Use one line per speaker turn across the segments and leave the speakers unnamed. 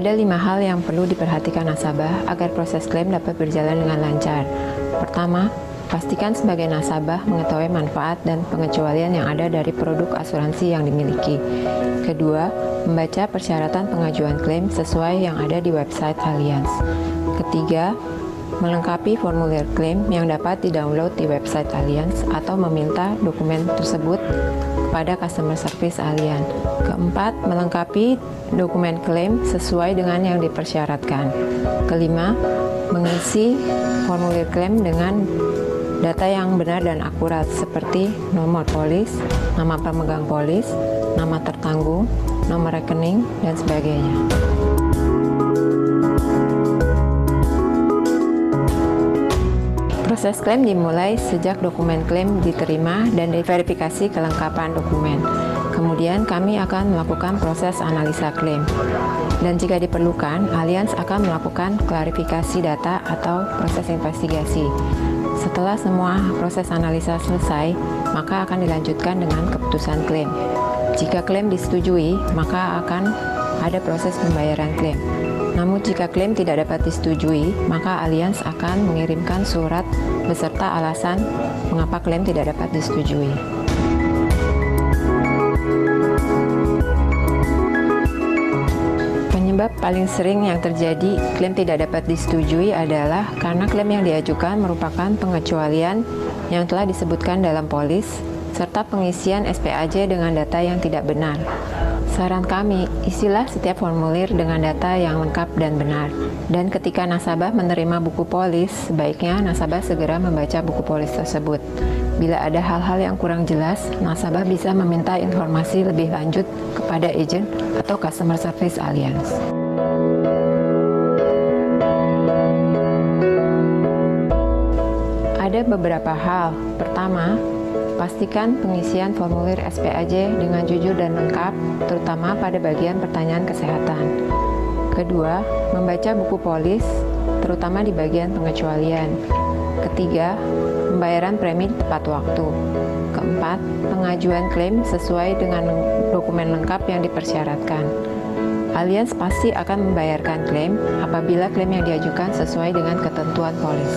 Ada 5 hal yang perlu diperhatikan nasabah agar proses klaim dapat berjalan dengan lancar. Pertama, pastikan sebagai nasabah mengetahui manfaat dan pengecualian yang ada dari produk asuransi yang dimiliki. Kedua, membaca persyaratan pengajuan klaim sesuai yang ada di website Allianz. Ketiga, melengkapi formulir klaim yang dapat di-download di website Allianz atau meminta dokumen tersebut kepada customer service Allianz. Keempat, melengkapi dokumen klaim sesuai dengan yang dipersyaratkan. Kelima, mengisi formulir klaim dengan data yang benar dan akurat seperti nomor polis, nama pemegang polis, nama tertanggung, nomor rekening, dan sebagainya. Proses klaim dimulai sejak dokumen klaim diterima dan diverifikasi kelengkapan dokumen. Kemudian kami akan melakukan proses analisa klaim. Dan jika diperlukan, Allianz akan melakukan klarifikasi data atau proses investigasi. Setelah semua proses analisa selesai, maka akan dilanjutkan dengan keputusan klaim. Jika klaim disetujui, maka akan ada proses pembayaran klaim. Namun jika klaim tidak dapat disetujui, maka Allianz akan mengirimkan surat beserta alasan mengapa klaim tidak dapat disetujui. Penyebab paling sering yang terjadi klaim tidak dapat disetujui adalah karena klaim yang diajukan merupakan pengecualian yang telah disebutkan dalam polis, serta pengisian SPAJ dengan data yang tidak benar. Saran kami, isilah setiap formulir dengan data yang lengkap dan benar. Dan ketika nasabah menerima buku polis, sebaiknya nasabah segera membaca buku polis tersebut. Bila ada hal-hal yang kurang jelas, nasabah bisa meminta informasi lebih lanjut kepada agen atau customer service Allianz. Ada beberapa hal. Pertama, pastikan pengisian formulir SPAJ dengan jujur dan lengkap, terutama pada bagian pertanyaan kesehatan. Kedua, membaca buku polis, terutama di bagian pengecualian. Ketiga, pembayaran premi tepat waktu. Keempat, pengajuan klaim sesuai dengan dokumen lengkap yang dipersyaratkan. Allianz pasti akan membayarkan klaim apabila klaim yang diajukan sesuai dengan ketentuan polis.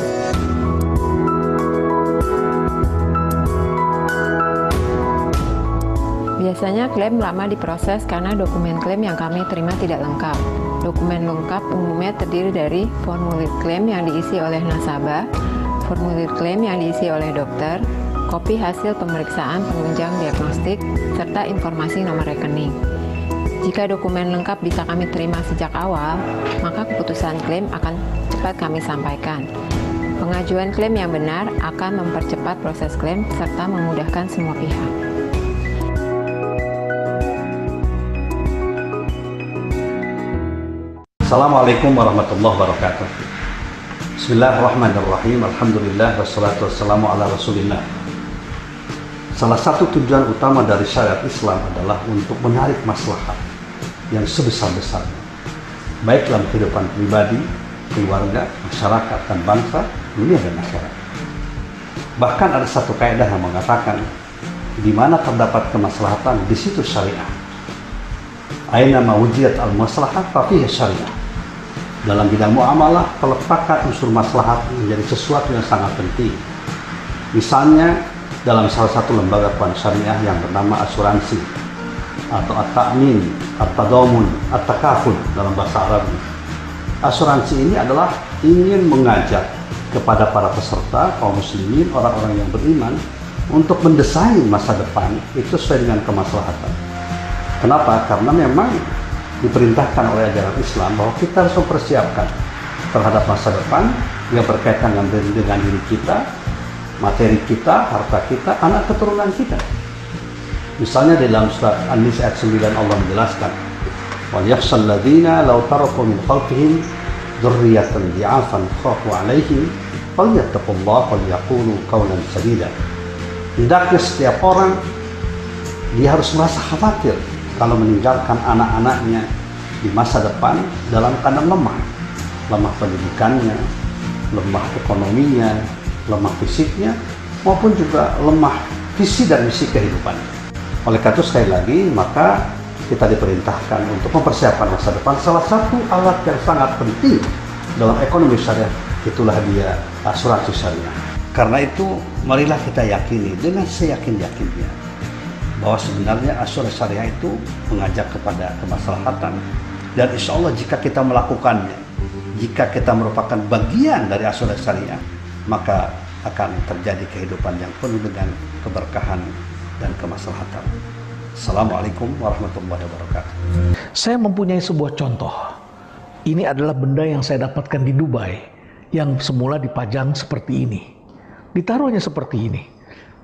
Biasanya klaim lama diproses karena dokumen klaim yang kami terima tidak lengkap. Dokumen lengkap umumnya terdiri dari formulir klaim yang diisi oleh nasabah, formulir klaim yang diisi oleh dokter, kopi hasil pemeriksaan penunjang diagnostik, serta informasi nomor rekening. Jika dokumen lengkap bisa kami terima sejak awal, maka keputusan klaim akan cepat kami sampaikan. Pengajuan klaim yang benar akan mempercepat proses klaim serta memudahkan semua pihak.
Assalamualaikum warahmatullahi wabarakatuh. Bismillahirrahmanirrahim. Alhamdulillah wassalatu wassalamu ala rasulillah. Salah satu tujuan utama dari syariat Islam adalah untuk menarik maslahat yang sebesar-besarnya, baik dalam kehidupan pribadi, keluarga, masyarakat, dan bangsa, dunia dan akhirat. Bahkan ada satu kaidah yang mengatakan, di mana terdapat kemaslahatan, di situ syariah. Aina ma wujidat al-maslahah fa fihi syariah. Dalam bidang muamalah, peletakan unsur maslahat menjadi sesuatu yang sangat penting. Misalnya, dalam salah satu lembaga keuangan syariah yang bernama asuransi atau at-ta'min, at-tadamun, at-takaful dalam bahasa Arab. Asuransi ini adalah ingin mengajak kepada para peserta, kaum muslimin, orang-orang yang beriman untuk mendesain masa depan itu sesuai dengan kemaslahatan. Kenapa? Karena memang diperintahkan oleh ajaran Islam bahwa kita harus mempersiapkan terhadap masa depan yang berkaitan dengan diri kita, materi kita, harta kita, anak keturunan kita. Misalnya di dalam surat An-Nisa ayat 9 Allah menjelaskan, "Wal yakhshal ladzina law taraku min khalfihim dzurriyyatan dhi'afan khafu 'alaihim falyattaqullaha wal yaqulu qawlan sadida." Hendaknya setiap orang dia harus merasa khawatir kalau meninggalkan anak-anaknya di masa depan dalam keadaan lemah pendidikannya, lemah ekonominya, lemah fisiknya, maupun juga lemah visi dan misi kehidupan. Oleh karena itu sekali lagi, maka kita diperintahkan untuk mempersiapkan masa depan. Salah satu alat yang sangat penting dalam ekonomi syariah itulah dia asuransi syariah. Karena itu marilah kita yakini dengan seyakin-yakinnya bahwa sebenarnya asuransi syariah itu mengajak kepada kemaslahatan, dan insya Allah jika kita melakukannya, jika kita merupakan bagian dari asuransi syariah, maka akan terjadi kehidupan yang penuh dengan keberkahan dan kemaslahatan. Assalamualaikum warahmatullahi wabarakatuh.
Saya mempunyai sebuah contoh. Ini adalah benda yang saya dapatkan di Dubai, yang semula dipajang seperti ini. Ditaruhnya seperti ini.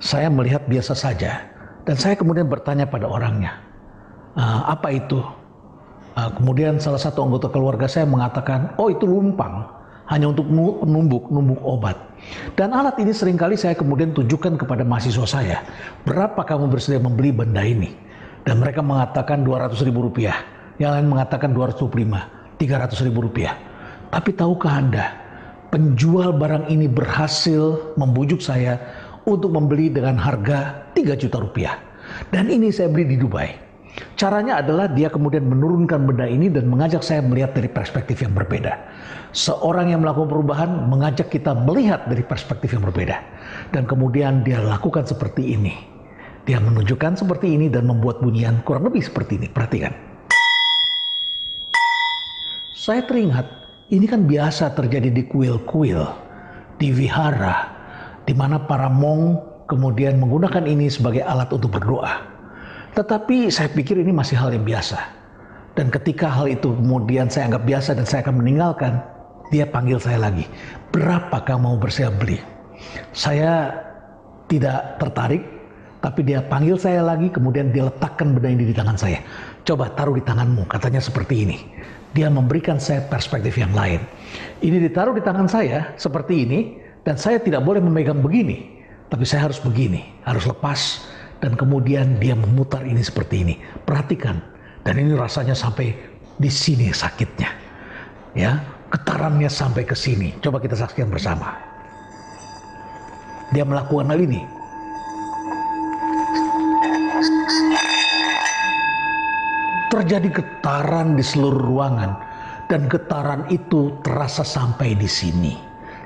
Saya melihat biasa saja, dan saya kemudian bertanya pada orangnya, apa itu? Kemudian salah satu anggota keluarga saya mengatakan, oh itu lumpang, hanya untuk numbuk obat. Dan alat ini seringkali saya kemudian tunjukkan kepada mahasiswa saya, berapa kamu bersedia membeli benda ini? Dan mereka mengatakan Rp200.000, yang lain mengatakan 225, Rp300.000. Tapi tahukah Anda, penjual barang ini berhasil membujuk saya untuk membeli dengan harga Rp3 juta. Dan ini saya beli di Dubai. Caranya adalah dia kemudian menurunkan benda ini dan mengajak saya melihat dari perspektif yang berbeda. Seorang yang melakukan perubahan mengajak kita melihat dari perspektif yang berbeda. Dan kemudian dia lakukan seperti ini. Dia menunjukkan seperti ini dan membuat bunyian kurang lebih seperti ini. Perhatikan. Saya teringat, ini kan biasa terjadi di kuil-kuil, di vihara, di mana para mong kemudian menggunakan ini sebagai alat untuk berdoa. Tetapi saya pikir ini masih hal yang biasa. Dan ketika hal itu kemudian saya anggap biasa dan saya akan meninggalkan, dia panggil saya lagi. Berapa kamu bersedia beli? Saya tidak tertarik, tapi dia panggil saya lagi, kemudian dia letakkan benda ini di tangan saya. Coba taruh di tanganmu, katanya seperti ini. Dia memberikan saya perspektif yang lain. Ini ditaruh di tangan saya seperti ini, dan saya tidak boleh memegang begini, tapi saya harus begini, harus lepas, dan kemudian dia memutar ini seperti ini. Perhatikan, dan ini rasanya sampai di sini sakitnya, ya, getarannya sampai ke sini. Coba kita saksikan bersama. Dia melakukan hal ini. Terjadi getaran di seluruh ruangan, dan getaran itu terasa sampai di sini,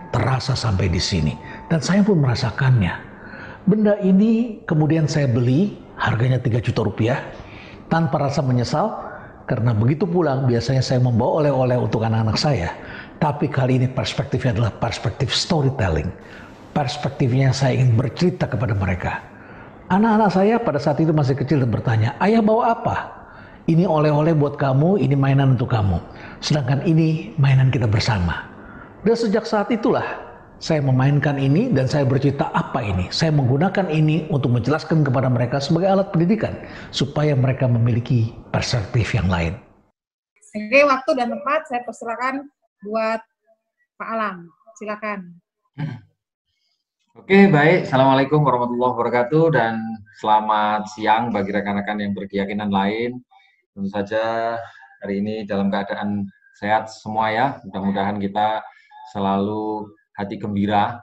terasa sampai di sini, dan saya pun merasakannya. Benda ini kemudian saya beli, harganya Rp3 juta, tanpa rasa menyesal, karena begitu pulang biasanya saya membawa oleh-oleh untuk anak-anak saya. Tapi kali ini perspektifnya adalah perspektif storytelling. Perspektifnya saya ingin bercerita kepada mereka. Anak-anak saya pada saat itu masih kecil dan bertanya, ayah bawa apa? Ini oleh-oleh buat kamu, ini mainan untuk kamu. Sedangkan ini mainan kita bersama. Dan sejak saat itulah saya memainkan ini dan saya bercerita apa ini. Saya menggunakan ini untuk menjelaskan kepada mereka sebagai alat pendidikan. Supaya mereka memiliki perspektif yang lain.
Oke, waktu dan tempat saya persilakan buat Pak Alam. Silakan.
Oke, baik. Assalamualaikum warahmatullahi wabarakatuh dan selamat siang bagi rekan-rekan yang berkeyakinan lain. Tentu saja hari ini dalam keadaan sehat semua ya. Mudah-mudahan kita selalu hati gembira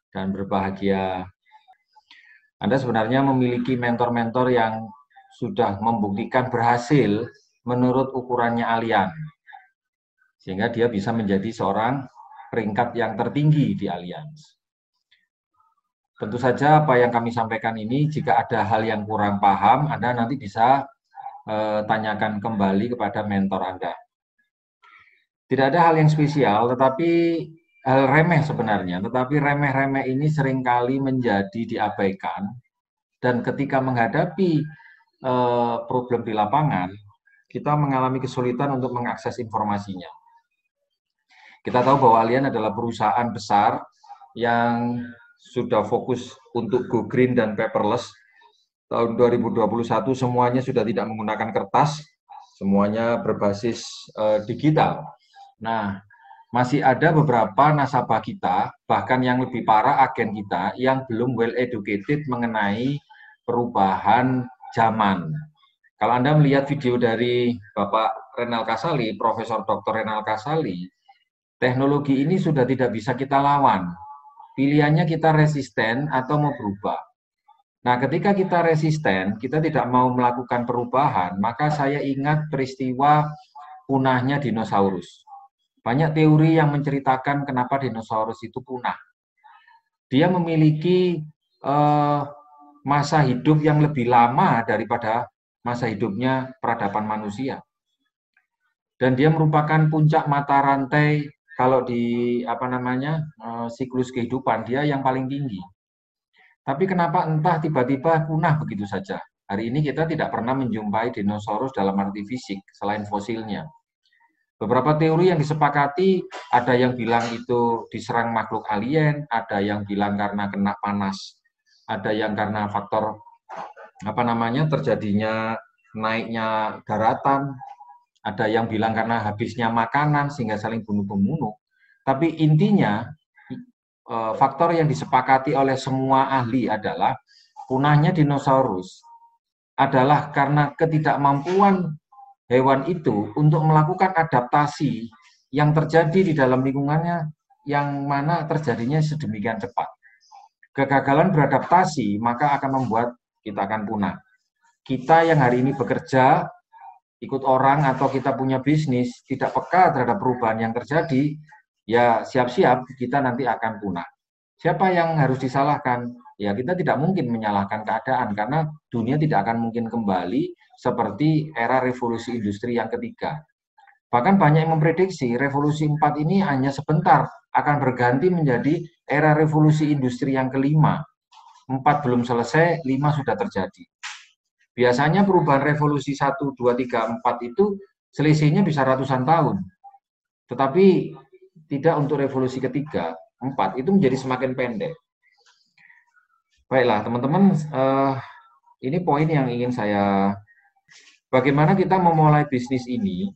dan berbahagia. Anda sebenarnya memiliki mentor-mentor yang sudah membuktikan berhasil menurut ukurannya Allianz. Sehingga dia bisa menjadi seorang peringkat yang tertinggi di Allianz. Tentu saja apa yang kami sampaikan ini, jika ada hal yang kurang paham, Anda nanti bisa tanyakan kembali kepada mentor Anda. Tidak ada hal yang spesial, tetapi hal remeh sebenarnya. Tetapi remeh-remeh ini seringkali menjadi diabaikan. Dan ketika menghadapi problem di lapangan, kita mengalami kesulitan untuk mengakses informasinya. Kita tahu bahwa Allianz adalah perusahaan besar yang sudah fokus untuk go green dan paperless. Tahun 2021 semuanya sudah tidak menggunakan kertas, semuanya berbasis digital. Nah, masih ada beberapa nasabah kita, bahkan yang lebih parah agen kita, yang belum well educated mengenai perubahan zaman. Kalau Anda melihat video dari Bapak Renal Kasali, Profesor Dr. Renal Kasali, teknologi ini sudah tidak bisa kita lawan. Pilihannya kita resisten atau mau berubah. Nah, ketika kita resisten, kita tidak mau melakukan perubahan, maka saya ingat peristiwa punahnya dinosaurus. Banyak teori yang menceritakan kenapa dinosaurus itu punah. Dia memiliki masa hidup yang lebih lama daripada masa hidupnya peradaban manusia. Dan dia merupakan puncak mata rantai kalau di siklus kehidupan, dia yang paling tinggi. Tapi kenapa entah tiba-tiba punah begitu saja? Hari ini kita tidak pernah menjumpai dinosaurus dalam arti fisik selain fosilnya. Beberapa teori yang disepakati, ada yang bilang itu diserang makhluk alien, ada yang bilang karena kena panas, ada yang karena faktor terjadinya naiknya daratan, ada yang bilang karena habisnya makanan sehingga saling bunuh-membunuh. Tapi intinya faktor yang disepakati oleh semua ahli adalah punahnya dinosaurus adalah karena ketidakmampuan hewan itu untuk melakukan adaptasi yang terjadi di dalam lingkungannya yang mana terjadinya sedemikian cepat. Kegagalan beradaptasi maka akan membuat kita akan punah. Kita yang hari ini bekerja, ikut orang atau kita punya bisnis, tidak peka terhadap perubahan yang terjadi, ya siap-siap kita nanti akan punah. Siapa yang harus disalahkan? Ya kita tidak mungkin menyalahkan keadaan karena dunia tidak akan mungkin kembali seperti era revolusi industri yang ketiga. Bahkan banyak yang memprediksi revolusi 4 ini hanya sebentar akan berganti menjadi era revolusi industri yang kelima. 4 belum selesai, 5 sudah terjadi. Biasanya perubahan revolusi 1, 2, 3, 4 itu selisihnya bisa ratusan tahun. Tetapi tidak untuk revolusi ketiga, 4 itu menjadi semakin pendek. Baiklah, teman-teman, ini poin yang ingin saya, bagaimana kita memulai bisnis ini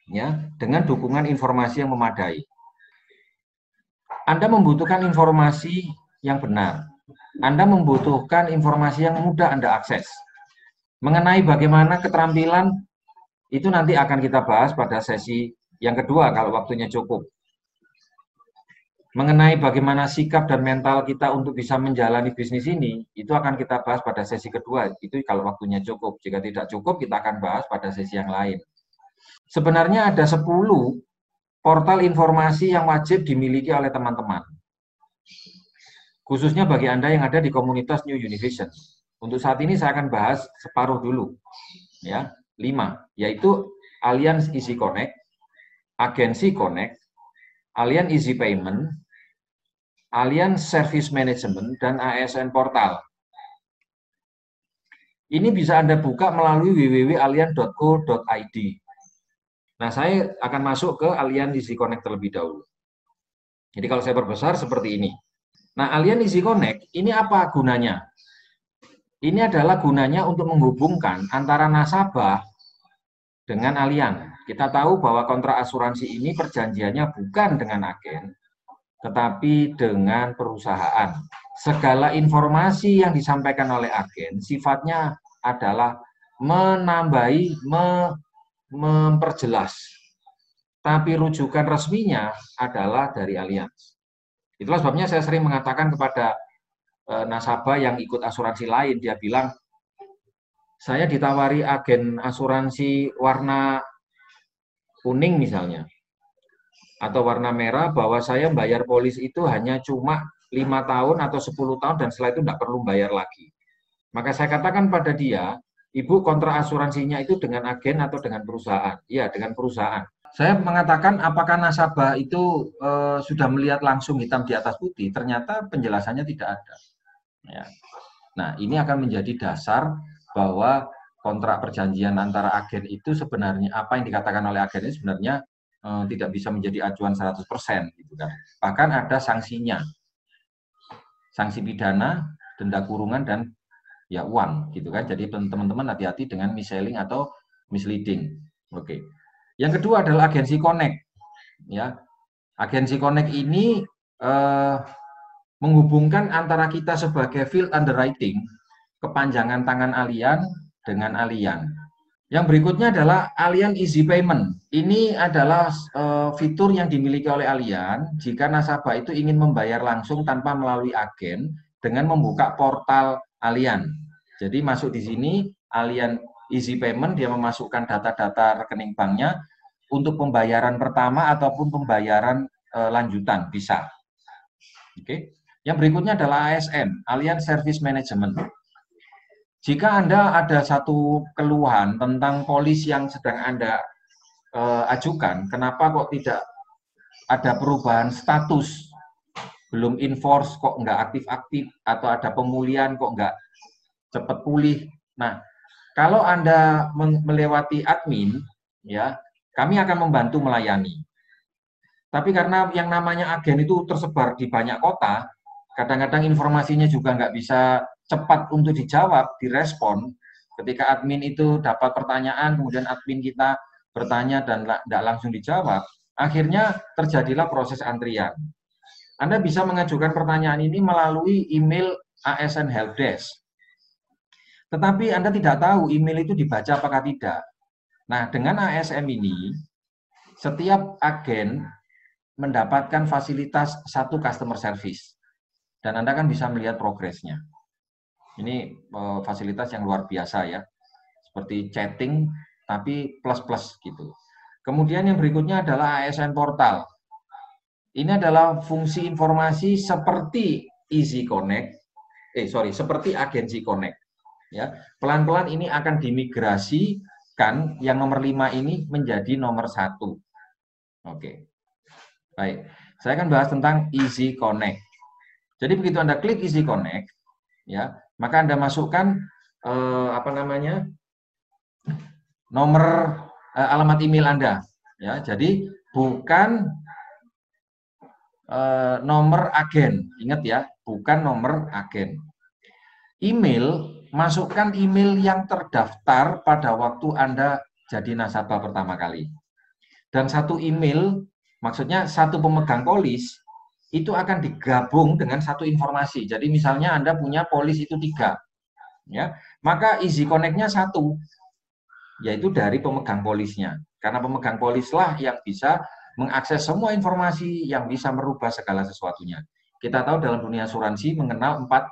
ya dengan dukungan informasi yang memadai. Anda membutuhkan informasi yang benar. Anda membutuhkan informasi yang mudah Anda akses. Mengenai bagaimana keterampilan, itu nanti akan kita bahas pada sesi yang kedua kalau waktunya cukup. Mengenai bagaimana sikap dan mental kita untuk bisa menjalani bisnis ini, itu akan kita bahas pada sesi kedua. Itu kalau waktunya cukup. Jika tidak cukup, kita akan bahas pada sesi yang lain. Sebenarnya ada 10 portal informasi yang wajib dimiliki oleh teman-teman. Khususnya bagi Anda yang ada di komunitas New Univision. Untuk saat ini saya akan bahas separuh dulu. Ya, 5, yaitu Allianz Easy Connect, Agency Connect, Allianz Easy Payment, Allianz Service Management, dan ASN Portal. Ini bisa Anda buka melalui www.allianz.co.id. Nah, saya akan masuk ke Allianz Easy Connect terlebih dahulu. Jadi kalau saya perbesar seperti ini. Nah, Allianz Easy Connect, ini apa gunanya? Ini adalah gunanya untuk menghubungkan antara nasabah dengan Allianz. Kita tahu bahwa kontrak asuransi ini perjanjiannya bukan dengan agen, tetapi dengan perusahaan. Segala informasi yang disampaikan oleh agen sifatnya adalah menambahi, memperjelas. Tapi rujukan resminya adalah dari Allianz. Itulah sebabnya saya sering mengatakan kepada nasabah yang ikut asuransi lain, dia bilang, saya ditawari agen asuransi warna kuning misalnya, atau warna merah, bahwa saya bayar polis itu hanya cuma 5 tahun atau 10 tahun dan setelah itu tidak perlu bayar lagi. Maka saya katakan pada dia, Ibu kontrak asuransinya itu dengan agen atau dengan perusahaan? Iya, dengan perusahaan. Saya mengatakan apakah nasabah itu sudah melihat langsung hitam di atas putih? Ternyata penjelasannya tidak ada. Ya. Nah, ini akan menjadi dasar bahwa kontrak perjanjian antara agen itu sebenarnya, apa yang dikatakan oleh agen ini sebenarnya tidak bisa menjadi acuan 100%. Gitu kan. Bahkan ada sanksinya. Sanksi pidana, denda kurungan, dan ya uang gitu kan. Jadi teman-teman hati-hati dengan mis-selling atau misleading. Oke. Yang kedua adalah agensi connect. Ya. Agensi connect ini menghubungkan antara kita sebagai field underwriting, kepanjangan tangan Allianz dengan Allianz. Yang berikutnya adalah Allianz Easy Payment. Ini adalah fitur yang dimiliki oleh Allianz jika nasabah itu ingin membayar langsung tanpa melalui agen dengan membuka portal Allian. Jadi masuk di sini Allian Easy Payment, dia memasukkan data-data rekening banknya untuk pembayaran pertama ataupun pembayaran lanjutan bisa. Oke. Yang berikutnya adalah ASM, Allian Service Management. Jika Anda ada satu keluhan tentang polis yang sedang Anda ajukan, kenapa kok tidak ada perubahan status, belum enforce kok nggak aktif-aktif, atau ada pemulihan kok nggak cepat pulih. Nah, kalau Anda melewati admin, ya, kami akan membantu melayani. Tapi karena yang namanya agen itu tersebar di banyak kota, kadang-kadang informasinya juga nggak bisa cepat untuk dijawab, direspon. Ketika admin itu dapat pertanyaan, kemudian admin kita bertanya dan tidak langsung dijawab, akhirnya terjadilah proses antrian. Anda bisa mengajukan pertanyaan ini melalui email ASN Helpdesk. Tetapi Anda tidak tahu email itu dibaca apakah tidak. Nah, dengan ASM ini, setiap agen mendapatkan fasilitas satu customer service. Dan Anda kan bisa melihat progresnya. Ini fasilitas yang luar biasa ya. Seperti chatting, tapi plus-plus gitu. Kemudian yang berikutnya adalah ASN Portal. Ini adalah fungsi informasi seperti Easy Connect, seperti Agency Connect. Ya, pelan-pelan ini akan dimigrasikan yang nomor 5 ini menjadi nomor 1. Oke. Baik, saya akan bahas tentang Easy Connect. Jadi begitu Anda klik Easy Connect, ya, maka Anda masukkan nomor alamat email Anda. Ya, jadi bukan nomor agen, ingat ya, bukan nomor agen. Email, masukkan email yang terdaftar pada waktu Anda jadi nasabah pertama kali. Dan satu email, maksudnya satu pemegang polis, itu akan digabung dengan satu informasi. Jadi misalnya Anda punya polis itu 3, ya, maka Easy Connect-nya 1, yaitu dari pemegang polisnya. Karena pemegang polislah yang bisa mengakses semua informasi yang bisa merubah segala sesuatunya. Kita tahu dalam dunia asuransi mengenal 4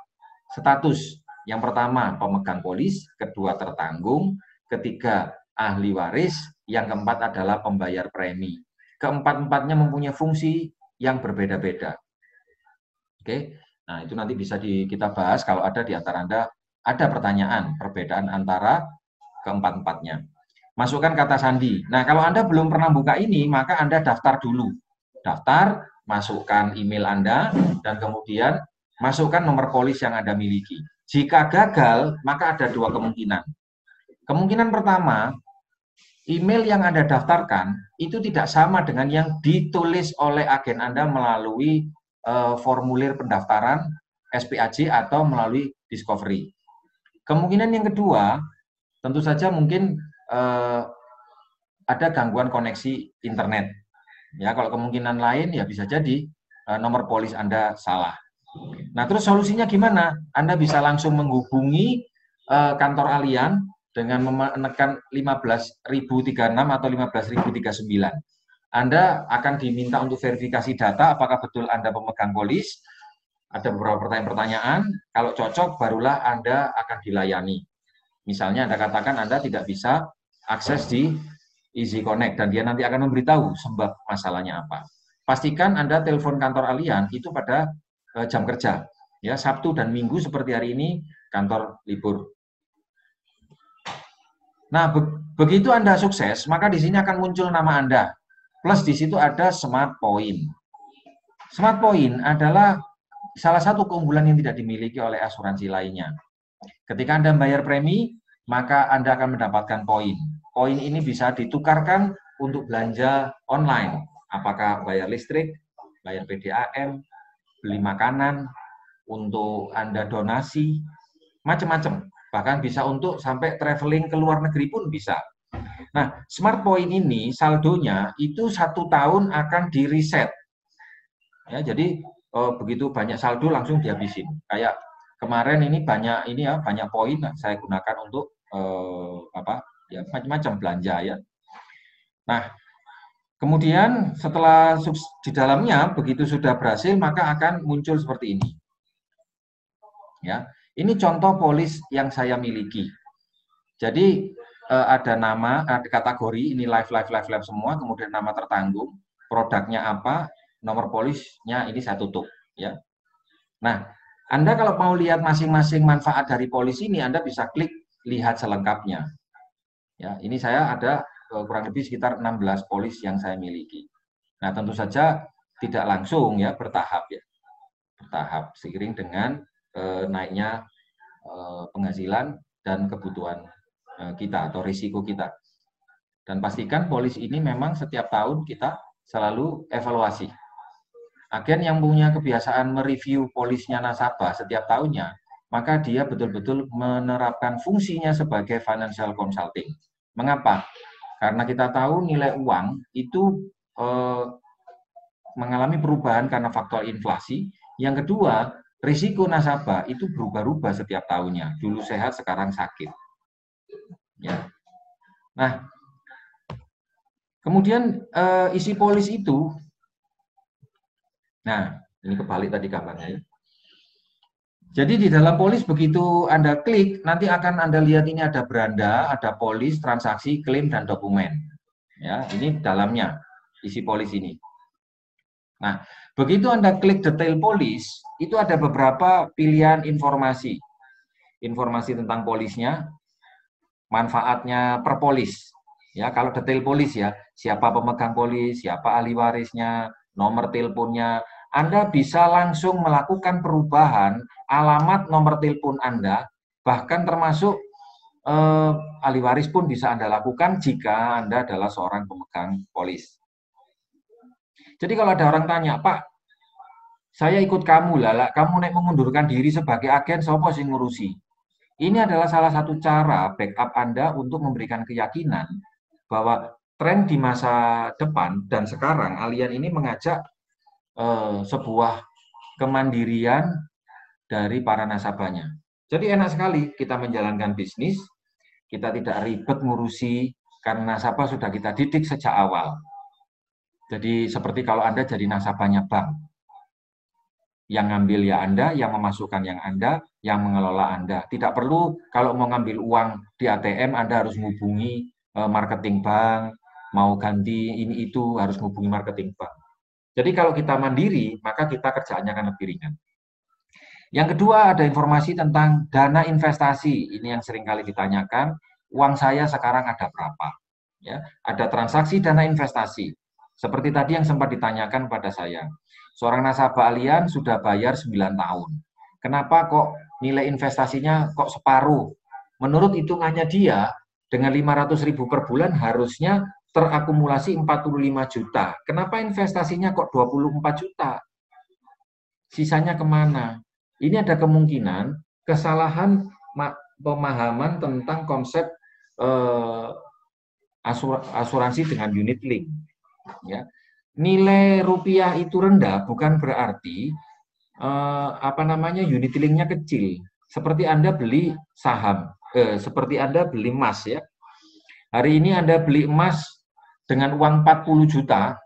status. Yang pertama pemegang polis, kedua tertanggung, ketiga ahli waris, yang keempat adalah pembayar premi. Keempat-empatnya mempunyai fungsi yang berbeda-beda. Oke, nah itu nanti bisa kita bahas kalau ada di antara Anda ada pertanyaan perbedaan antara keempat-empatnya. Masukkan kata sandi. Nah, kalau Anda belum pernah buka ini, maka Anda daftar dulu. Daftar, masukkan email Anda, dan kemudian masukkan nomor polis yang Anda miliki. Jika gagal, maka ada 2 kemungkinan. Kemungkinan pertama, email yang Anda daftarkan itu tidak sama dengan yang ditulis oleh agen Anda melalui formulir pendaftaran SPAJ atau melalui Discovery. Kemungkinan yang kedua, tentu saja mungkin ada gangguan koneksi internet. Ya, kalau kemungkinan lain ya bisa jadi nomor polis Anda salah. Nah, terus solusinya gimana? Anda bisa langsung menghubungi kantor Allian dengan menekan 15.036 atau 15.039. Anda akan diminta untuk verifikasi data apakah betul Anda pemegang polis. Ada beberapa pertanyaan, kalau cocok barulah Anda akan dilayani. Misalnya Anda katakan Anda tidak bisa akses di Easy Connect dan dia nanti akan memberitahu sebab masalahnya apa. Pastikan Anda telepon kantor Allian itu pada jam kerja. Ya, Sabtu dan Minggu seperti hari ini kantor libur. Nah, begitu Anda sukses, maka di sini akan muncul nama Anda. Plus di situ ada Smart Point. Smart Point adalah salah satu keunggulan yang tidak dimiliki oleh asuransi lainnya. Ketika Anda membayar premi, maka Anda akan mendapatkan poin. Poin ini bisa ditukarkan untuk belanja online. Apakah bayar listrik, bayar PDAM, beli makanan, untuk Anda donasi, macam-macam. Bahkan bisa untuk sampai traveling ke luar negeri pun bisa. Nah, Smart Point ini saldonya itu 1 tahun akan di-reset. Ya, jadi begitu banyak saldo langsung dihabisin. Kayak kemarin ini banyak poin saya gunakan untuk macam-macam belanja ya. Nah, kemudian setelah di dalamnya begitu sudah berhasil maka akan muncul seperti ini. Ya, Ini contoh polis yang saya miliki. Jadi ada nama, ada kategori, ini live semua, kemudian nama tertanggung, produknya apa, nomor polisnya ini saya tutup. Ya. Nah, Anda kalau mau lihat masing-masing manfaat dari polis ini, Anda bisa klik lihat selengkapnya. Ya, ini saya ada kurang lebih sekitar 16 polis yang saya miliki. Nah, tentu saja tidak langsung ya, bertahap ya. Bertahap seiring dengan naiknya penghasilan dan kebutuhan kita atau risiko kita. Dan pastikan polis ini memang setiap tahun kita selalu evaluasi. Agen yang punya kebiasaan mereview polisnya nasabah setiap tahunnya, maka dia betul-betul menerapkan fungsinya sebagai financial consulting. Mengapa? Karena kita tahu nilai uang itu mengalami perubahan karena faktor inflasi. Yang kedua, risiko nasabah itu berubah-ubah setiap tahunnya. Dulu sehat, sekarang sakit. Ya. Nah, kemudian isi polis itu, nah ini kebalik tadi gambarnya ya. Jadi di dalam polis begitu Anda klik, nanti akan Anda lihat ini ada beranda, ada polis, transaksi, klaim, dan dokumen. Ya, ini dalamnya isi polis ini. Nah, begitu Anda klik detail polis, itu ada beberapa pilihan informasi. Informasi tentang polisnya, manfaatnya per polis. Ya, kalau detail polis ya, siapa pemegang polis, siapa ahli warisnya, nomor teleponnya. Anda bisa langsung melakukan perubahan alamat nomor telepon Anda, bahkan termasuk ahli waris pun bisa Anda lakukan jika Anda adalah seorang pemegang polis. Jadi kalau ada orang tanya, Pak, saya ikut kamu lah, kamu naik mengundurkan diri sebagai agen, siapa sih ngurusi? Ini adalah salah satu cara backup Anda untuk memberikan keyakinan bahwa tren di masa depan dan sekarang Allianz ini mengajak sebuah kemandirian dari para nasabahnya. Jadi enak sekali kita menjalankan bisnis, kita tidak ribet ngurusi karena nasabah sudah kita didik sejak awal. Jadi seperti kalau Anda jadi nasabahnya bank, yang ngambil ya Anda, yang memasukkan yang Anda, yang mengelola Anda. Tidak perlu kalau mau ngambil uang di ATM Anda harus menghubungi marketing bank, mau ganti ini itu harus menghubungi marketing bank. Jadi kalau kita mandiri, maka kita kerjaannya akan lebih ringan. Yang kedua ada informasi tentang dana investasi. Ini yang sering kali ditanyakan, uang saya sekarang ada berapa? Ya, ada transaksi dana investasi. Seperti tadi yang sempat ditanyakan pada saya. Seorang nasabah Allianz sudah bayar 9 tahun. Kenapa kok nilai investasinya kok separuh? Menurut hitungannya dia, dengan 500.000 per bulan harusnya terakumulasi 45 juta. Kenapa investasinya kok 24 juta? Sisanya kemana? Ini ada kemungkinan kesalahan pemahaman tentang konsep asuransi dengan unit link. Ya, nilai rupiah itu rendah bukan berarti unit linknya kecil. Seperti Anda beli saham, seperti Anda beli emas ya. Hari ini Anda beli emas dengan uang 40 juta.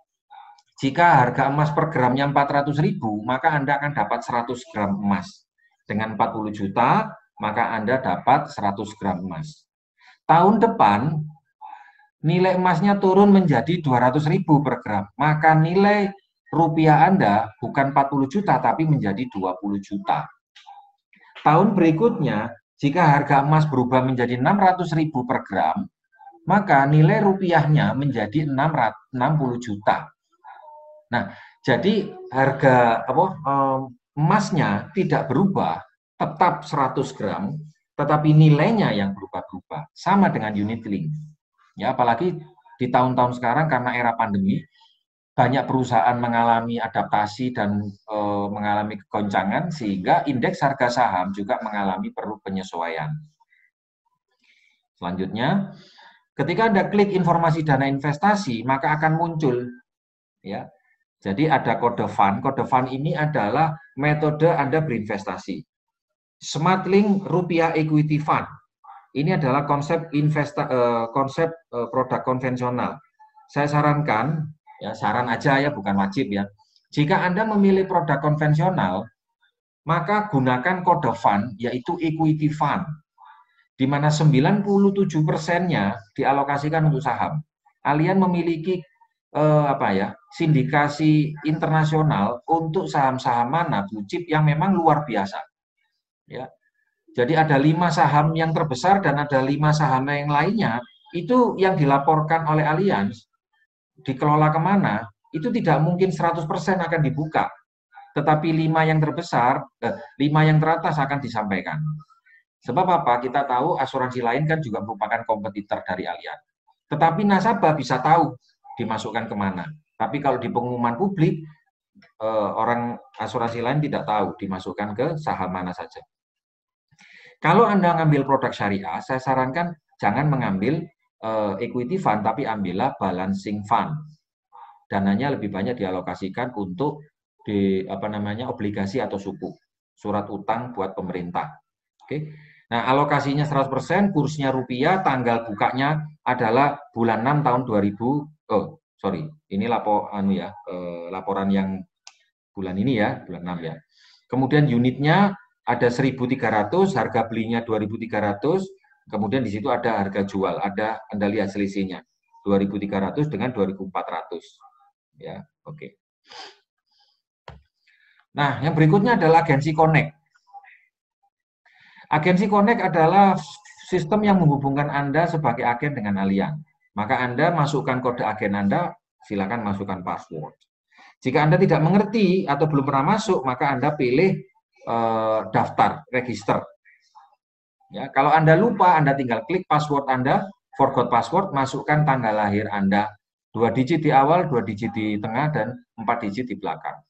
Jika harga emas per gramnya 400.000, maka Anda akan dapat 100 gram emas. Dengan 40 juta, maka Anda dapat 100 gram emas. Tahun depan nilai emasnya turun menjadi 200.000 per gram, maka nilai rupiah Anda bukan 40 juta, tapi menjadi 20 juta. Tahun berikutnya, jika harga emas berubah menjadi 600.000 per gram, maka nilai rupiahnya menjadi 60 juta. Nah, jadi harga emasnya tidak berubah, tetap 100 gram, tetapi nilainya yang berubah-ubah. Sama dengan unit link. Ya, apalagi di tahun-tahun sekarang karena era pandemi, banyak perusahaan mengalami adaptasi dan mengalami kegoncangan sehingga indeks harga saham juga mengalami perlu penyesuaian. Selanjutnya, ketika Anda klik informasi dana investasi, maka akan muncul ya. Jadi ada kode fund. Kode fund ini adalah metode Anda berinvestasi. SmartLink Rupiah Equity Fund. Ini adalah konsep produk konvensional. Saya sarankan, ya saran aja ya, bukan wajib ya. Jika Anda memilih produk konvensional, maka gunakan kode fund, yaitu equity fund, di mana 97%-nya dialokasikan untuk saham. Allianz memiliki sindikasi internasional untuk saham-saham mana blue chip yang memang luar biasa. Ya. Jadi ada 5 saham yang terbesar dan ada 5 saham yang lainnya, itu yang dilaporkan oleh Allianz, dikelola kemana, itu tidak mungkin 100% akan dibuka. Tetapi 5 yang terbesar, 5 yang teratas akan disampaikan. Sebab apa? Kita tahu asuransi lain kan juga merupakan kompetitor dari Allianz. Tetapi nasabah bisa tahu dimasukkan kemana. Tapi kalau di pengumuman publik, orang asuransi lain tidak tahu dimasukkan ke saham mana saja. Kalau Anda ngambil produk syariah, saya sarankan jangan mengambil equity fund, tapi ambillah balancing fund. Dananya lebih banyak dialokasikan untuk obligasi atau suku, surat utang buat pemerintah. Oke. Nah, alokasinya 100%, kursnya rupiah, tanggal bukanya adalah bulan 6 tahun 2000. Ini laporan yang bulan ini ya, bulan 6 ya. Kemudian unitnya ada 1.300, harga belinya 2.300, kemudian di situ ada harga jual, Anda lihat selisihnya 2.300 dengan 2.400. Ya, oke. Nah, yang berikutnya adalah agensi connect. Agensi connect adalah sistem yang menghubungkan Anda sebagai agen dengan Allianz. Maka Anda masukkan kode agen Anda, silakan masukkan password. Jika Anda tidak mengerti atau belum pernah masuk, maka Anda pilih daftar, register. Ya, kalau Anda lupa, Anda tinggal klik password Anda, forgot password, masukkan tanggal lahir Anda. 2 digit di awal, 2 digit di tengah, dan 4 digit di belakang.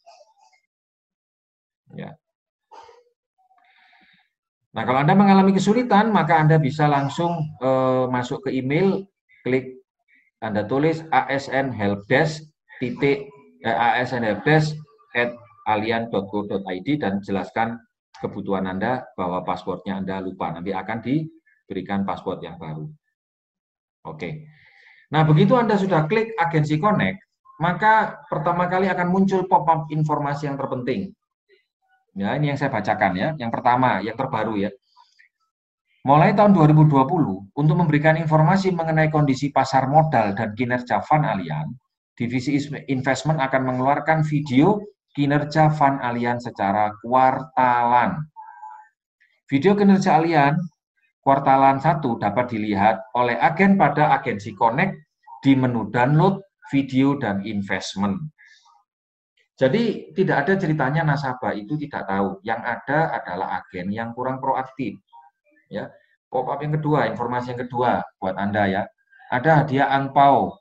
Ya. Nah, kalau Anda mengalami kesulitan, maka Anda bisa langsung masuk ke email, klik, Anda tulis asnhelpdesk@allianz.co.id dan jelaskan kebutuhan Anda bahwa passwordnya Anda lupa. Nanti akan diberikan password yang baru. Oke. Nah, begitu Anda sudah klik agensi connect, maka pertama kali akan muncul pop-up informasi yang terpenting. Ya, ini yang saya bacakan ya. Yang pertama, yang terbaru ya. Mulai tahun 2020, untuk memberikan informasi mengenai kondisi pasar modal dan kinerja fund Allianz, Divisi Investment akan mengeluarkan video kinerja fund Allianz secara kuartalan. Video kinerja Allianz kuartalan 1 dapat dilihat oleh agen pada agensi Connect di menu download, video, dan investment. Jadi tidak ada ceritanya nasabah itu tidak tahu. Yang ada adalah agen yang kurang proaktif. Ya, pop-up yang kedua, informasi yang kedua buat Anda ya. Ada hadiah angpau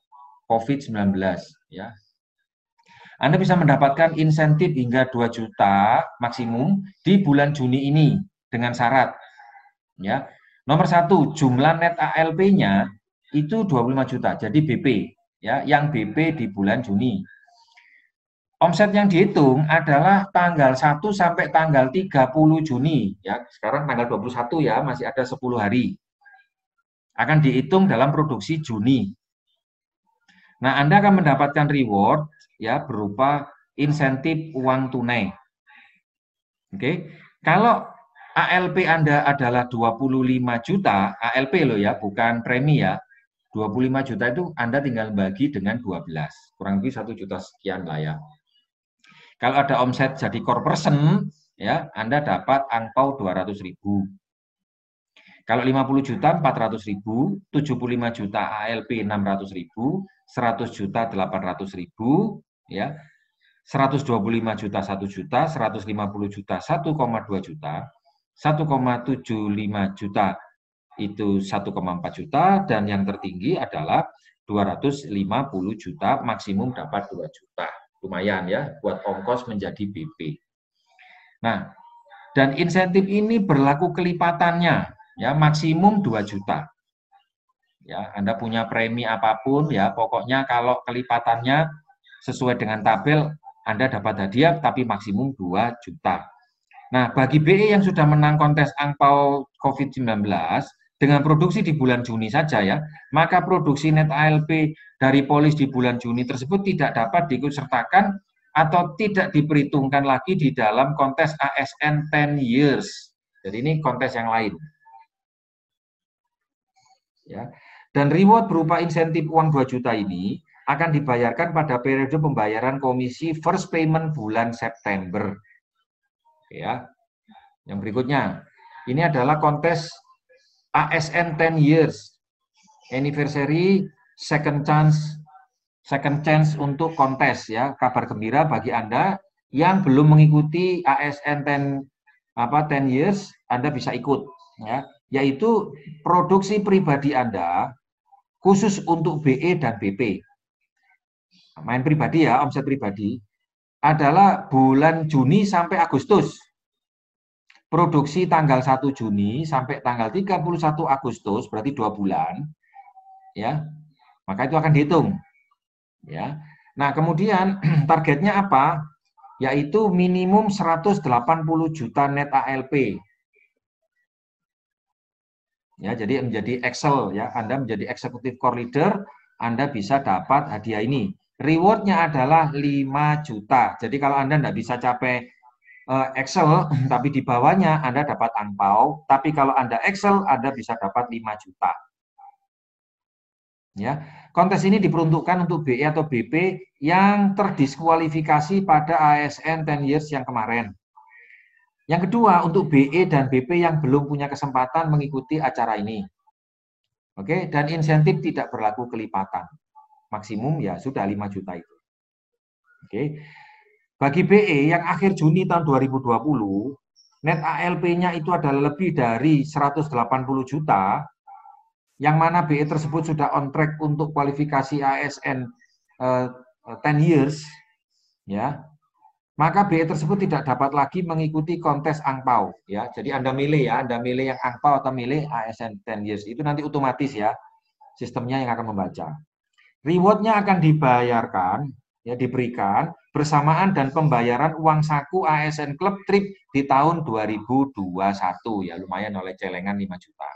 COVID-19 ya. Anda bisa mendapatkan insentif hingga 2 juta maksimum di bulan Juni ini dengan syarat ya. Nomor 1, jumlah net ALP-nya itu 25 juta. Jadi BP ya, yang BP di bulan Juni. Omset yang dihitung adalah tanggal 1 sampai tanggal 30 Juni. Ya, sekarang tanggal 21 ya, masih ada 10 hari. Akan dihitung dalam produksi Juni. Nah, Anda akan mendapatkan reward ya berupa insentif uang tunai. Oke. Kalau ALP Anda adalah 25 juta, ALP loh ya, bukan premi ya. 25 juta itu Anda tinggal bagi dengan 12. Kurang lebih 1 juta sekian lah ya. Kalau ada omset jadi core person, ya, Anda dapat angpau 200.000. Kalau 50 juta 400.000, 75 juta ALP 600.000, 100 juta 800.000, ya. 125 juta 1 juta, 150 juta 1,2 juta, 1,75 juta itu 1,4 juta, dan yang tertinggi adalah 250 juta, maksimum dapat 2 juta. Lumayan ya, buat ongkos menjadi BP. Nah, dan insentif ini berlaku kelipatannya, ya maksimum 2 juta. Ya, Anda punya premi apapun, ya pokoknya kalau kelipatannya sesuai dengan tabel, Anda dapat hadiah, tapi maksimum 2 juta. Nah, bagi BE yang sudah menang kontes angpau COVID-19, dengan produksi di bulan Juni saja ya, maka produksi net ALP dari polis di bulan Juni tersebut tidak dapat diikutsertakan atau tidak diperhitungkan lagi di dalam kontes ASN 10 years. Jadi ini kontes yang lain. Ya. Dan reward berupa insentif uang 2 juta ini akan dibayarkan pada periode pembayaran komisi first payment bulan September. Ya. Yang berikutnya, ini adalah kontes ASN 10 years anniversary second chance untuk kontes ya. Kabar gembira bagi Anda yang belum mengikuti ASN 10 years, Anda bisa ikut ya, yaitu produksi pribadi Anda khusus untuk BE dan BP. Main pribadi ya, omset pribadi adalah bulan Juni sampai Agustus. Produksi tanggal 1 Juni sampai tanggal 31 Agustus, berarti 2 bulan. Ya. Maka itu akan dihitung. Ya. Nah, kemudian targetnya apa? Yaitu minimum 180 juta net ALP. Ya, jadi menjadi Excel ya, Anda menjadi Executive Core Leader, Anda bisa dapat hadiah ini. Rewardnya adalah 5 juta. Jadi kalau Anda tidak bisa capai Excel, tapi di bawahnya Anda dapat angpau, tapi kalau Anda Excel, Anda bisa dapat 5 juta. Ya, kontes ini diperuntukkan untuk BE atau BP yang terdiskualifikasi pada ASN 10 years yang kemarin. Yang kedua, untuk BE dan BP yang belum punya kesempatan mengikuti acara ini. Oke, dan insentif tidak berlaku kelipatan. Maksimum ya sudah 5 juta itu. Oke. Bagi BE yang akhir Juni tahun 2020, net ALP-nya itu adalah lebih dari 180 juta, yang mana BE tersebut sudah on track untuk kualifikasi ASN 10 years, ya. Maka BE tersebut tidak dapat lagi mengikuti kontes angpau ya. Jadi Anda milih ya, Anda milih yang angpau atau milih ASN 10 years. Itu nanti otomatis ya, sistemnya yang akan membaca. Rewardnya akan dibayarkan, ya diberikan bersamaan dan pembayaran uang saku ASN Club Trip di tahun 2021 ya, lumayan oleh celengan 5 juta.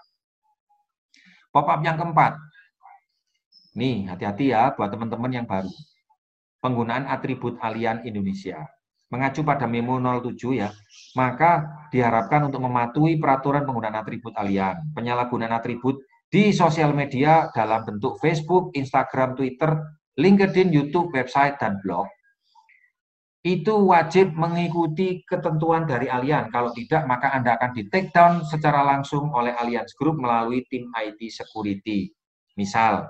Pop-up yang keempat. Nih, hati-hati ya buat teman-teman yang baru. Penggunaan atribut Allian Indonesia. Mengacu pada Memo 07 ya, maka diharapkan untuk mematuhi peraturan penggunaan atribut Allian. Penyalahgunaan atribut di sosial media dalam bentuk Facebook, Instagram, Twitter, LinkedIn, YouTube, website, dan blog. Itu wajib mengikuti ketentuan dari Allian. Kalau tidak, maka Anda akan di-take down secara langsung oleh Allianz Group melalui tim IT Security. Misal,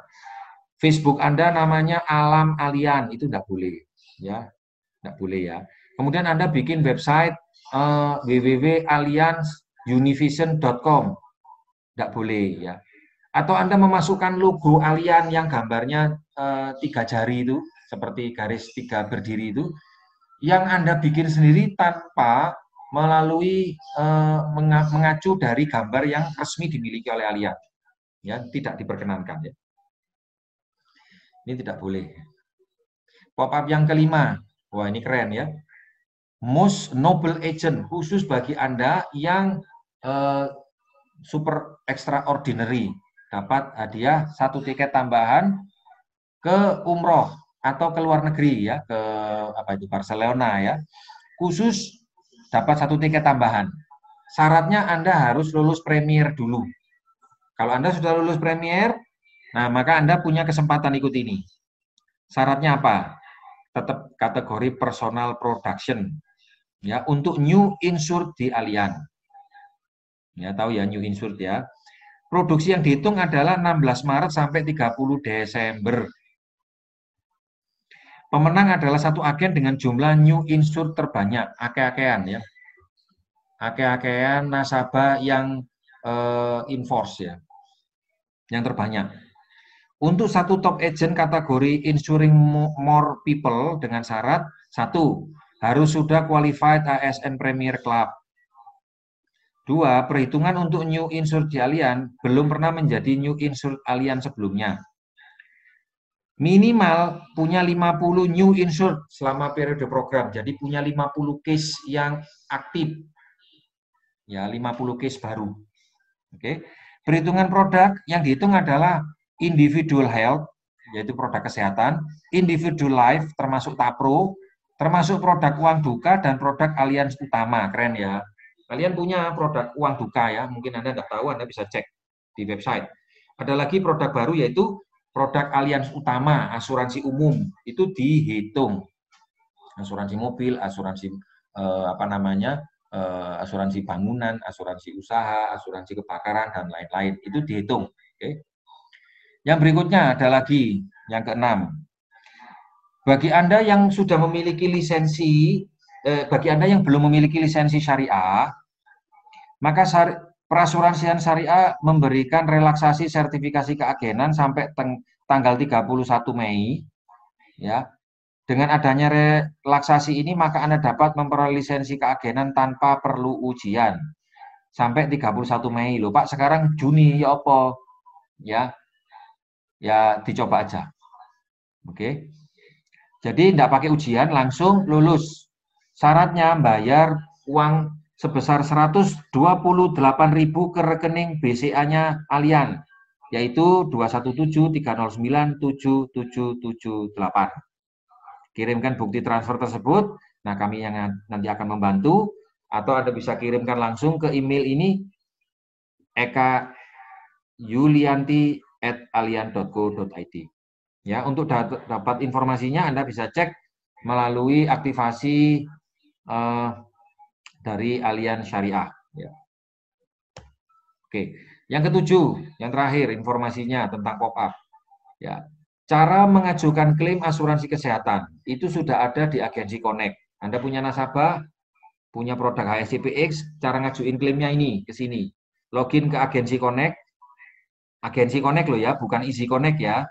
Facebook Anda namanya Alam Allian, itu tidak boleh. Ya, tidak boleh ya. Kemudian Anda bikin website www.allianzunivision.com, tidak boleh ya. Atau Anda memasukkan logo Allian yang gambarnya 3 jari itu, seperti garis 3 berdiri itu, yang Anda bikin sendiri tanpa melalui mengacu dari gambar yang resmi dimiliki oleh Allian. Ya, tidak diperkenankan ya. Ini tidak boleh. Pop-up yang kelima, wah ini keren ya. Most Noble Agent, khusus bagi Anda yang super extraordinary, dapat hadiah 1 tiket tambahan ke umroh atau ke luar negeri ya, ke Barcelona ya. Khusus dapat 1 tiket tambahan. Syaratnya Anda harus lulus Premier dulu. Kalau Anda sudah lulus Premier, nah maka Anda punya kesempatan ikut ini. Syaratnya apa? Tetap kategori personal production. Ya, untuk new insured di Allian. Ya, tahu ya new insured ya. Produksi yang dihitung adalah 16 Maret sampai 30 Desember. Pemenang adalah 1 agen dengan jumlah new insured terbanyak, ake-akean ya. Ake-akean nasabah yang in-force ya. Yang terbanyak. Untuk 1 top agent kategori insuring more people dengan syarat 1. Harus sudah qualified ASN Premier Club. 2. Perhitungan untuk new insured di Allian belum pernah menjadi new insured Allian sebelumnya. Minimal punya 50 new insured selama periode program. Jadi punya 50 case yang aktif. Ya, 50 case baru. Oke. Perhitungan produk yang dihitung adalah individual health, yaitu produk kesehatan, individual life termasuk Tapro, termasuk produk uang duka dan produk Allianz Utama. Keren ya. Kalian punya produk uang duka ya, mungkin Anda tidak tahu, Anda bisa cek di website. Ada lagi produk baru yaitu produk Allianz Utama, asuransi umum, itu dihitung. Asuransi mobil, asuransi asuransi bangunan, asuransi usaha, asuransi kebakaran, dan lain-lain. Itu dihitung. Oke. Yang berikutnya ada lagi, yang keenam. Bagi Anda yang sudah memiliki lisensi, bagi Anda yang belum memiliki lisensi syariah, maka perasuransian syariah memberikan relaksasi sertifikasi keagenan sampai tanggal 31 Mei. Ya. Dengan adanya relaksasi ini, maka Anda dapat memperoleh lisensi keagenan tanpa perlu ujian. Sampai 31 Mei. Loh Pak, sekarang Juni, ya apa? Ya dicoba aja. Oke. Jadi tidak pakai ujian, langsung lulus. Syaratnya bayar uang sebesar 128.000 ke rekening BCA-nya Allianz, yaitu 21730977778. Kirimkan bukti transfer tersebut, nah kami yang nanti akan membantu, atau Anda bisa kirimkan langsung ke email ini, ekayulianti@allianz.co.id. Ya, untuk dapat informasinya Anda bisa cek melalui aktivasi dari Allianz Syariah. Ya. Oke, yang ketujuh, yang terakhir informasinya tentang pop-up. Ya. Cara mengajukan klaim asuransi kesehatan itu sudah ada di Agensi Connect. Anda punya nasabah, punya produk HSCPX, cara ngajuin klaimnya ini ke sini. Login ke Agensi Connect loh ya, bukan Easy Connect ya.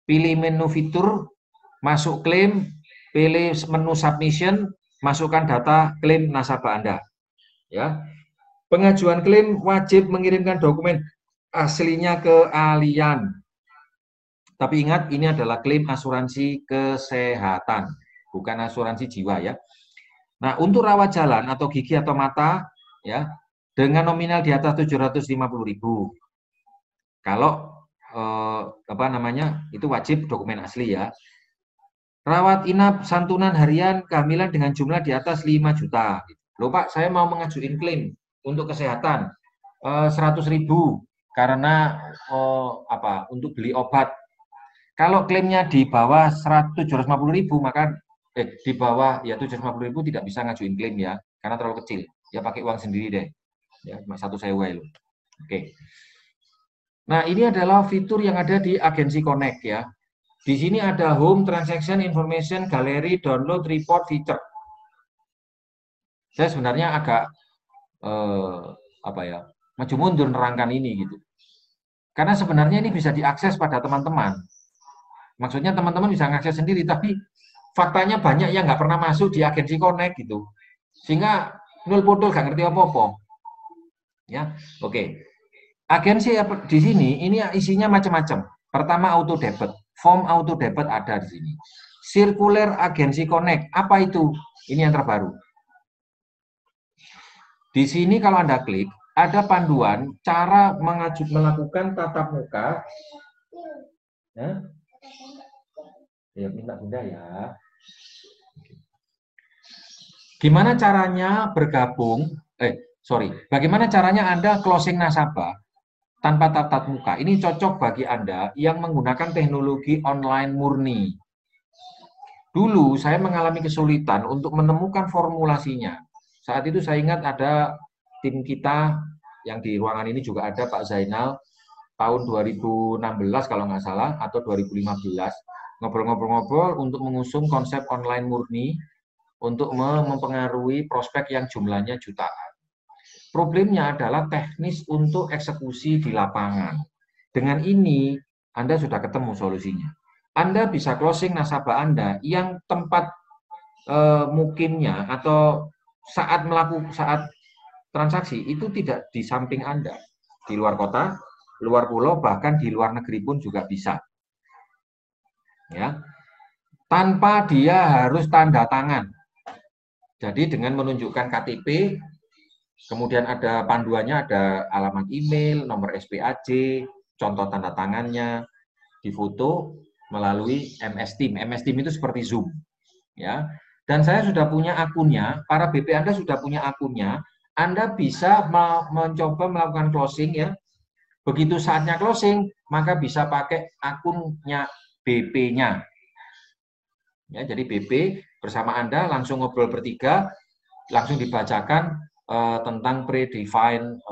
Pilih menu fitur, masuk klaim, pilih menu submission, masukkan data klaim nasabah Anda. Ya. Pengajuan klaim wajib mengirimkan dokumen aslinya ke Allianz. Tapi ingat, ini adalah klaim asuransi kesehatan, bukan asuransi jiwa ya. Nah, untuk rawat jalan atau gigi atau mata ya, dengan nominal di atas 750.000. Kalau itu wajib dokumen asli ya. Rawat inap santunan harian kehamilan dengan jumlah di atas 5 juta. Loh Pak, saya mau mengajuin klaim untuk kesehatan 100.000 karena untuk beli obat. Kalau klaimnya di bawah 750.000, maka di bawah ya 750.000 tidak bisa ngajuin klaim ya, karena terlalu kecil. Ya pakai uang sendiri deh. Ya, 1.000 loh. Oke. Nah, ini adalah fitur yang ada di Agensi Connect ya. Di sini ada Home, Transaction, Information, Gallery, Download, Report, Feature. Saya sebenarnya agak maju mundur nerangkan ini gitu. Karena sebenarnya ini bisa diakses pada teman-teman. Maksudnya teman-teman bisa mengakses sendiri, tapi faktanya banyak yang nggak pernah masuk di Agensi Connect gitu. Sehingga nul podol nggak ngerti apa-apa. Ya, oke. Agensi di sini ini isinya macam-macam. Pertama auto debit, form auto debit ada di sini. Sirkuler Agensi Connect, apa itu? Ini yang terbaru. Di sini kalau Anda klik, ada panduan cara melakukan tatap muka. Ya, minta bunda ya. Gimana caranya bergabung? Bagaimana caranya Anda closing nasabah tanpa tatap muka? Ini cocok bagi Anda yang menggunakan teknologi online murni. Dulu saya mengalami kesulitan untuk menemukan formulasinya. Saat itu saya ingat ada tim kita yang di ruangan ini juga ada Pak Zainal tahun 2016 kalau nggak salah atau 2015. Ngobrol-ngobrol untuk mengusung konsep online murni untuk mempengaruhi prospek yang jumlahnya jutaan. Problemnya adalah teknis untuk eksekusi di lapangan. Dengan ini, Anda sudah ketemu solusinya. Anda bisa closing nasabah Anda yang tempat mukimnya atau saat transaksi itu tidak di samping Anda. Di luar kota, luar pulau, bahkan di luar negeri pun juga bisa. Ya, tanpa dia harus tanda tangan. Jadi dengan menunjukkan KTP, kemudian ada panduannya, ada alamat email, nomor SPAJ, contoh tanda tangannya, difoto melalui MS Team. MS Team itu seperti Zoom, ya. dan saya sudah punya akunnya, para BP Anda sudah punya akunnya, Anda bisa mencoba melakukan closing ya. Begitu saatnya closing, maka bisa pakai akunnya BP-nya. Ya, jadi BP bersama Anda langsung ngobrol bertiga, langsung dibacakan tentang predefined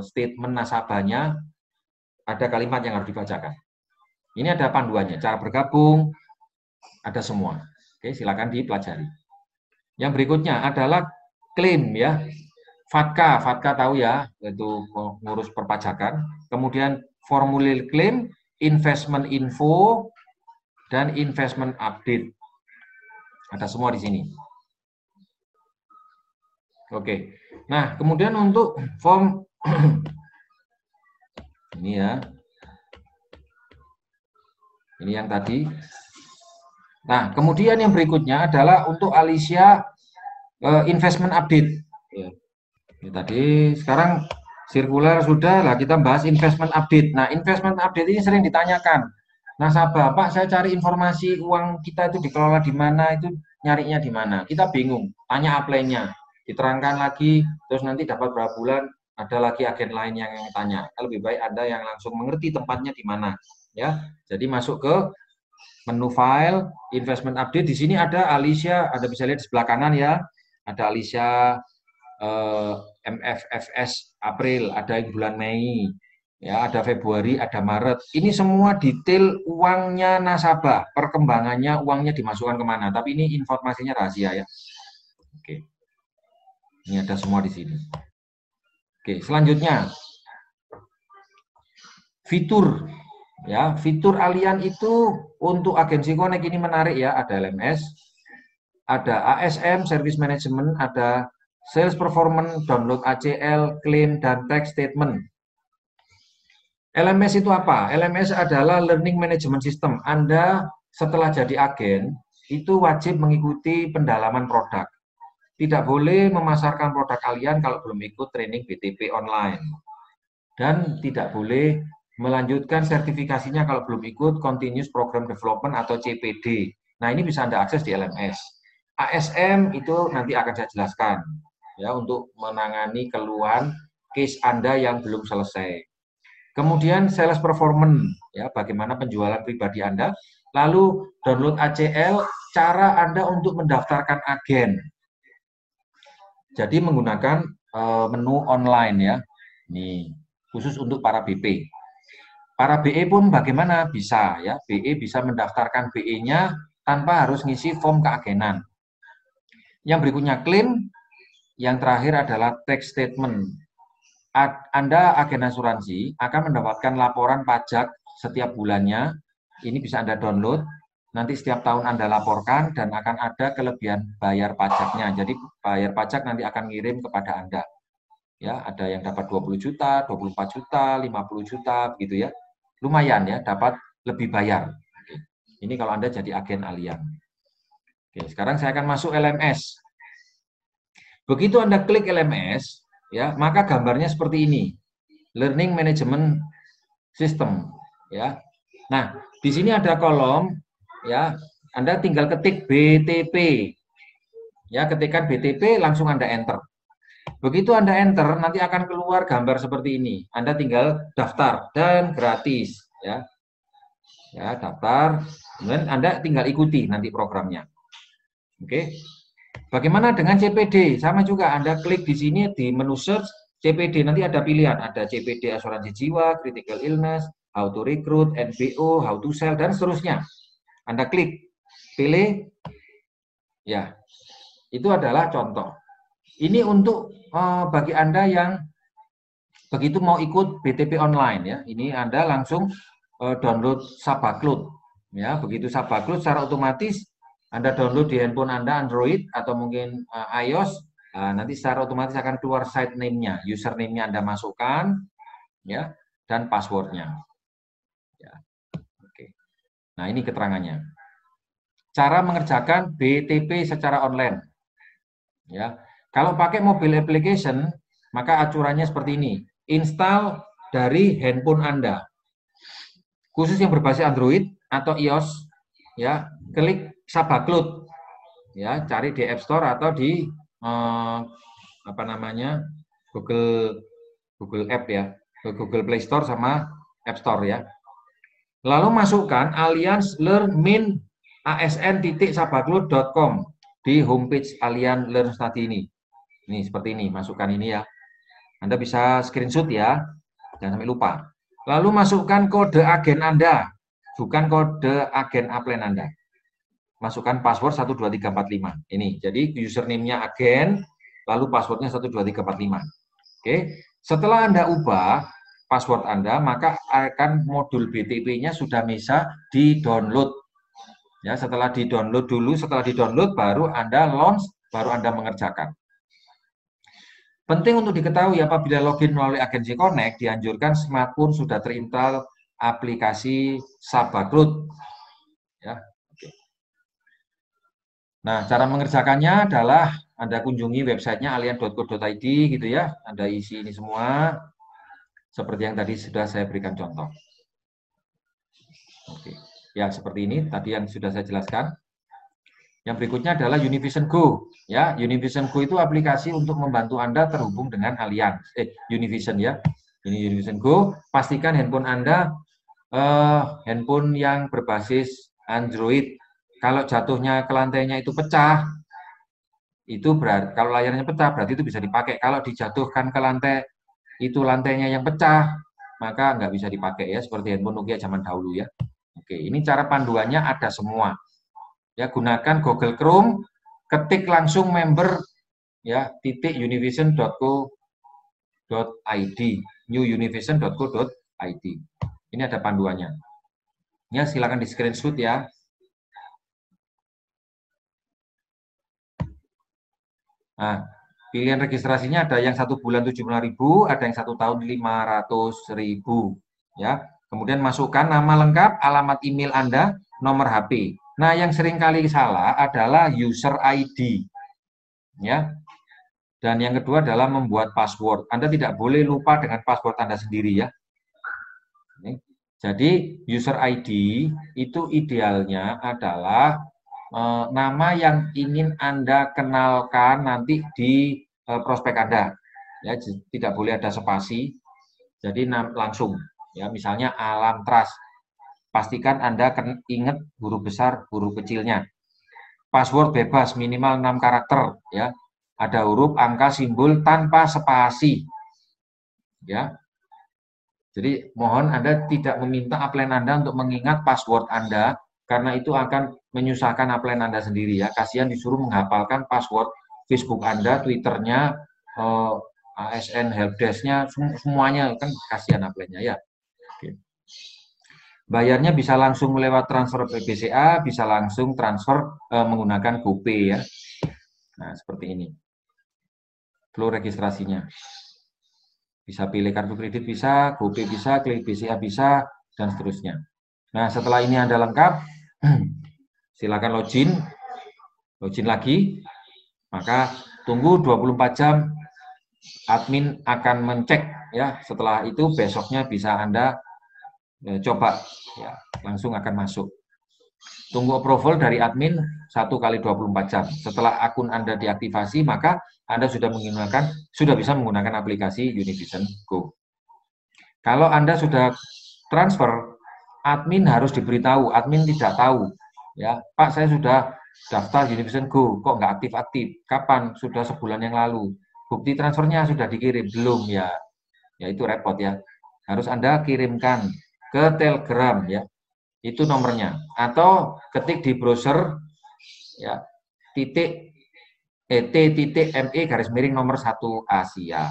statement nasabahnya, ada kalimat yang harus dibacakan. Ini ada panduannya, cara bergabung, ada semua. Oke, silakan dipelajari. Yang berikutnya adalah klaim ya. FATKA, FATKA tahu ya, yaitu ngurus perpajakan. Kemudian formulir klaim, investment info, dan investment update. Ada semua di sini. Oke. Nah, kemudian untuk form ini ya. Ini yang tadi. Nah, kemudian yang berikutnya adalah untuk Alicia investment update. Ya. Ini tadi, sekarang sirkuler sudah lah, kita bahas investment update. Nah, investment update ini sering ditanyakan. Nasabah, Pak, saya cari informasi uang kita itu dikelola di mana, itu nyarinya di mana. Kita bingung, tanya upline-nya, diterangkan lagi, terus nanti dapat berapa bulan, ada lagi agen lain yang tanya. Lebih baik Anda yang langsung mengerti tempatnya di mana. Ya, jadi masuk ke menu file, investment update. Di sini ada Alicia, Anda bisa lihat di sebelah kanan ya, ada Alicia MFFS April, ada yang bulan Mei, ya, ada Februari, ada Maret. Ini semua detail uangnya nasabah, perkembangannya uangnya dimasukkan kemana. Tapi ini informasinya rahasia ya. Oke, ini ada semua di sini. Oke, selanjutnya fitur. Ya, fitur Allian itu untuk agensi Connect ini menarik ya. Ada LMS, ada ASM, Service Management, ada Sales Performance, Download ACL, Claim, dan Tax Statement. LMS itu apa? LMS adalah Learning Management System. Anda setelah jadi agen, itu wajib mengikuti pendalaman produk. Tidak boleh memasarkan produk kalian kalau belum ikut training BTP online. Dan tidak boleh melanjutkan sertifikasinya kalau belum ikut Continuous Program Development atau CPD. Nah, ini bisa Anda akses di LMS. ASM itu nanti akan saya jelaskan ya, untuk menangani keluhan case Anda yang belum selesai. Kemudian Sales Performance ya, bagaimana penjualan pribadi Anda. Lalu Download ACL, cara Anda untuk mendaftarkan agen. Jadi menggunakan menu online ya. Ini khusus untuk para BP. Para BE pun bagaimana? Bisa ya, BE bisa mendaftarkan BE-nya tanpa harus ngisi form keagenan. Yang berikutnya klaim, yang terakhir adalah tax statement. Anda agen asuransi akan mendapatkan laporan pajak setiap bulannya. Ini bisa Anda download. Nanti setiap tahun Anda laporkan dan akan ada kelebihan bayar pajaknya. Jadi bayar pajak nanti akan ngirim kepada Anda. Ya, ada yang dapat 20 juta, 24 juta, 50 juta begitu ya. Lumayan ya, dapat lebih bayar. Oke. Ini kalau Anda jadi agen Allian. Oke, sekarang saya akan masuk LMS. Begitu Anda klik LMS, ya, maka gambarnya seperti ini. Learning Management System, ya. Nah, di sini ada kolom, ya. Anda tinggal ketik BTP. Ya, ketikkan BTP langsung Anda enter. Begitu Anda enter, nanti akan keluar gambar seperti ini. Anda tinggal daftar dan gratis, ya. Ya, daftar, kemudian Anda tinggal ikuti nanti programnya. Oke. Bagaimana dengan CPD? Sama juga, Anda klik di sini di menu search CPD, nanti ada pilihan, ada CPD asuransi jiwa, critical illness, how to recruit, NPO, how to sell, dan seterusnya. Anda klik, pilih, ya. Itu adalah contoh. Ini untuk bagi Anda yang begitu mau ikut BTP online ya. Ini Anda langsung download Sabacloud ya. Begitu Sabacloud secara otomatis Anda download di handphone Anda Android atau mungkin iOS, nanti secara otomatis akan keluar site name-nya, username-nya Anda masukkan ya, dan password-nya. Ya. Oke. Nah, ini keterangannya. Cara mengerjakan BTP secara online. Ya. Kalau pakai mobile application, maka acurannya seperti ini. Install dari handphone Anda. Khusus yang berbasis Android atau iOS, ya, klik Sabacloud. Ya, cari di App Store atau di apa namanya? Google App ya. Google Play Store sama App Store ya. Lalu masukkan Allianz Learn Min asn.sabaklut.com di homepage Allianz Learn Study ini. Ini seperti ini, masukkan ini ya. Anda bisa screenshot ya, jangan sampai lupa. Lalu masukkan kode agen Anda, bukan kode agen upline Anda. Masukkan password 12345. Ini, jadi username-nya agen, lalu passwordnya 12345. Oke, setelah Anda ubah password Anda, maka akan modul BTP-nya sudah bisa di-download. Ya, setelah di-download dulu, setelah di-download baru Anda launch, baru Anda mengerjakan. Penting untuk diketahui apabila login melalui agensi Connect, dianjurkan smartphone sudah terinstall aplikasi Sabaklut. Ya, oke. Nah, cara mengerjakannya adalah Anda kunjungi websitenya allianz.co.id gitu ya. Anda isi ini semua seperti yang tadi sudah saya berikan contoh. Oke. Ya, seperti ini tadi yang sudah saya jelaskan. Yang berikutnya adalah Univision Go. Ya, Univision Go itu aplikasi untuk membantu Anda terhubung dengan Allianz. Univision ya. Ini Univision Go. Pastikan handphone Anda handphone yang berbasis Android. Kalau jatuhnya ke lantainya itu pecah, itu berarti kalau layarnya pecah berarti itu bisa dipakai. Kalau dijatuhkan ke lantai itu lantainya yang pecah, maka nggak bisa dipakai ya, seperti handphone Nokia zaman dahulu ya. Oke, ini cara panduannya ada semua. Ya, gunakan Google Chrome, ketik langsung member ya .univision.co.id, newunivision.co.id. Ini ada panduannya. Ya, silakan di screenshot ya. Nah, pilihan registrasinya ada yang 1 bulan 75.000, ada yang 1 tahun 500.000 ya. Kemudian masukkan nama lengkap, alamat email Anda, nomor HP. Nah, yang sering kali salah adalah user ID. Ya. Dan yang kedua adalah membuat password. Anda tidak boleh lupa dengan password Anda sendiri ya. Jadi user ID itu idealnya adalah nama yang ingin Anda kenalkan nanti di prospek Anda. Ya, tidak boleh ada spasi. Jadi langsung ya, misalnya Alam Trust. Pastikan Anda ingat huruf besar, huruf kecilnya. Password bebas minimal 6 karakter ya. Ada huruf, angka, simbol tanpa spasi. Ya. Jadi mohon Anda tidak meminta upline Anda untuk mengingat password Anda, karena itu akan menyusahkan upline Anda sendiri ya. Kasihan disuruh menghafalkan password Facebook Anda, Twitternya, ASN helpdesk-nya, semuanya kan kasihan upline-nya ya. Oke. Bayarnya bisa langsung lewat transfer BCA, bisa langsung transfer menggunakan GoPay ya. Nah seperti ini. Flow registrasinya. Bisa pilih kartu kredit bisa, GoPay bisa, klik BCA bisa, dan seterusnya. Nah, setelah ini Anda lengkap, silakan login lagi, maka tunggu 24 jam, admin akan mencek, ya. Setelah itu besoknya bisa Anda coba, ya, langsung akan masuk. Tunggu approval dari admin 1 kali 24 jam. Setelah akun Anda diaktifasi, maka Anda sudah bisa menggunakan aplikasi Univision Go. Kalau Anda sudah transfer, admin harus diberitahu. Admin tidak tahu, ya Pak, saya sudah daftar Univision Go, kok nggak aktif-aktif? Kapan? Sudah sebulan yang lalu. Bukti transfernya sudah dikirim, belum ya? Ya itu repot ya. Harus Anda kirimkan ke Telegram ya. Itu nomornya, atau ketik di browser ya t.me _nomor 1 Asia.